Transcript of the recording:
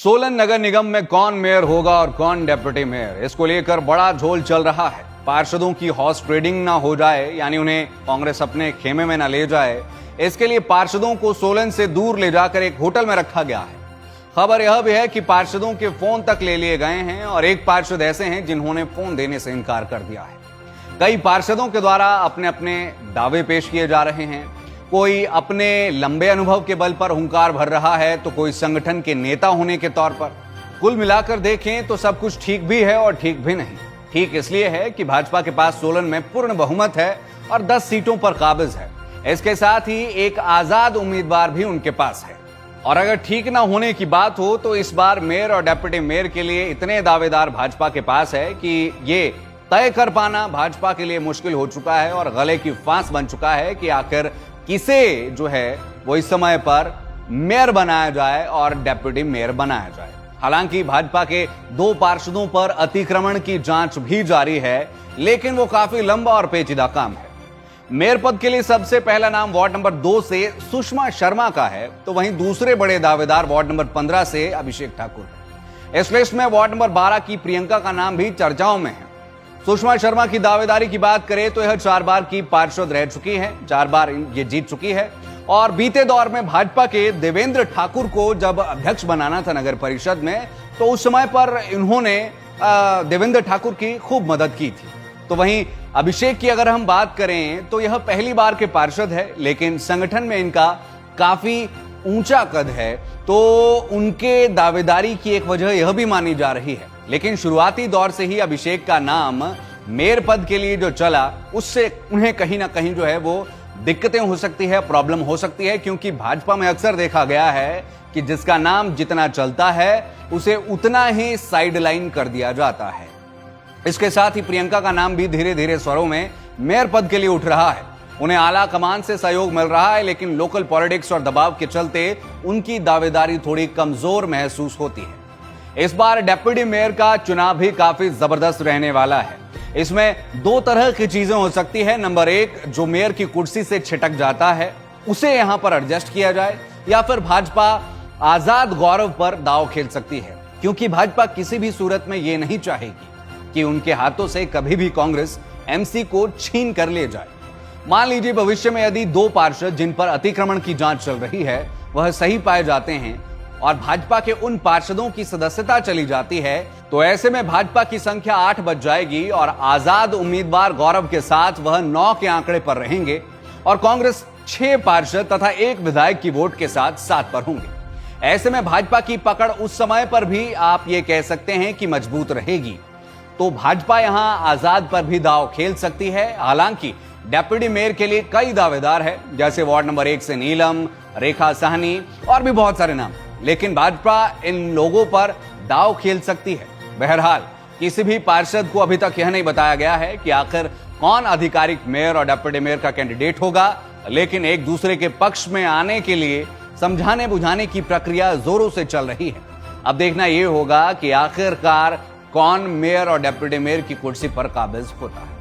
सोलन नगर निगम में कौन मेयर होगा और कौन डेप्यूटी मेयर, इसको लेकर बड़ा झोल चल रहा है। पार्षदों की हॉर्स ट्रेडिंग ना हो जाए, यानी उन्हें कांग्रेस अपने खेमे में ना ले जाए, इसके लिए पार्षदों को सोलन से दूर ले जाकर एक होटल में रखा गया है। खबर यह भी है कि पार्षदों के फोन तक ले लिए गए हैं और एक पार्षद ऐसे हैं जिन्होंने फोन देने से इनकार कर दिया है। कई पार्षदों के द्वारा अपने अपने दावे पेश किए जा रहे हैं। कोई अपने लंबे अनुभव के बल पर हुंकार भर रहा है, तो कोई संगठन के नेता होने के तौर पर। कुल मिलाकर देखें तो सब कुछ ठीक भी है और ठीक भी नहीं। ठीक इसलिए है कि भाजपा के पास सोलन में पूर्ण बहुमत है और 10 सीटों पर काबिज है। इसके साथ ही एक आजाद उम्मीदवार भी उनके पास है। और अगर ठीक ना होने की बात हो तो इस बार मेयर और डेप्यूटी मेयर के लिए इतने दावेदार भाजपा के पास है कि ये तय कर पाना भाजपा के लिए मुश्किल हो चुका है और गले की फांस बन चुका है कि आखिर किसे जो है वो इस समय पर मेयर बनाया जाए और डेप्यूटी मेयर बनाया जाए। हालांकि भाजपा के 2 पार्षदों पर अतिक्रमण की जांच भी जारी है, लेकिन वो काफी लंबा और पेचीदा काम है। मेयर पद के लिए सबसे पहला नाम वार्ड नंबर 2 से सुषमा शर्मा का है, तो वहीं दूसरे बड़े दावेदार वार्ड नंबर 15 से अभिषेक ठाकुर है। इस लिस्ट में वार्ड नंबर 12 की प्रियंका का नाम भी चर्चाओं में है। सुषमा शर्मा की दावेदारी की बात करें तो यह 4 बार की पार्षद रह चुकी है, 4 बार ये जीत चुकी है और बीते दौर में भाजपा के देवेंद्र ठाकुर को जब अध्यक्ष बनाना था नगर परिषद में, तो उस समय पर इन्होंने देवेंद्र ठाकुर की खूब मदद की थी। तो वहीं अभिषेक की अगर हम बात करें तो यह पहली बार के पार्षद है, लेकिन संगठन में इनका काफी ऊंचा कद है, तो उनके दावेदारी की एक वजह यह भी मानी जा रही है। लेकिन शुरुआती दौर से ही अभिषेक का नाम मेयर पद के लिए जो चला, उससे उन्हें कहीं ना कहीं जो है वो दिक्कतें हो सकती है, प्रॉब्लम हो सकती है, क्योंकि भाजपा में अक्सर देखा गया है कि जिसका नाम जितना चलता है उसे उतना ही साइडलाइन कर दिया जाता है। इसके साथ ही प्रियंका का नाम भी धीरे धीरे स्वरों में मेयर पद के लिए उठ रहा है। उन्हें आला कमान से सहयोग मिल रहा है, लेकिन लोकल पॉलिटिक्स और दबाव के चलते उनकी दावेदारी थोड़ी कमजोर महसूस होती है। इस बार डेप्यूटी मेयर का चुनाव भी काफी जबरदस्त रहने वाला है। इसमें 2 तरह की चीजें हो सकती है। नंबर 1, जो मेयर की कुर्सी से छिटक जाता है उसे यहां पर एडजस्ट किया जाए, या फिर भाजपा आजाद गौरव पर दांव खेल सकती है, क्योंकि भाजपा किसी भी सूरत में यह नहीं चाहेगी कि उनके हाथों से कभी भी कांग्रेस एमसी को छीन कर ले जाए। मान लीजिए भविष्य में यदि 2 पार्षद जिन पर अतिक्रमण की जांच चल रही है वह सही पाए जाते हैं और भाजपा के उन पार्षदों की सदस्यता चली जाती है, तो ऐसे में भाजपा की संख्या 8 बच जाएगी और आजाद उम्मीदवार गौरव के साथ वह 9 के आंकड़े पर रहेंगे और कांग्रेस 6 पार्षद तथा 1 विधायक की वोट के साथ 7 पर होंगे। ऐसे में भाजपा की पकड़ उस समय पर भी आप ये कह सकते हैं कि मजबूत रहेगी। तो भाजपा यहां आजाद पर भी दांव खेल सकती है। हालांकि डेप्यूटी मेयर के लिए कई दावेदार है, जैसे वार्ड नंबर 1 से नीलम, रेखा साहनी और भी बहुत सारे नाम, लेकिन भाजपा इन लोगों पर दांव खेल सकती है। बहरहाल किसी भी पार्षद को अभी तक यह नहीं बताया गया है कि आखिर कौन आधिकारिक मेयर और डेप्यूटी मेयर का कैंडिडेट होगा, लेकिन एक दूसरे के पक्ष में आने के लिए समझाने बुझाने की प्रक्रिया जोरों से चल रही है। अब देखना यह होगा कि आखिरकार कौन मेयर और डेप्यूटी मेयर की कुर्सी पर काबिज होता है।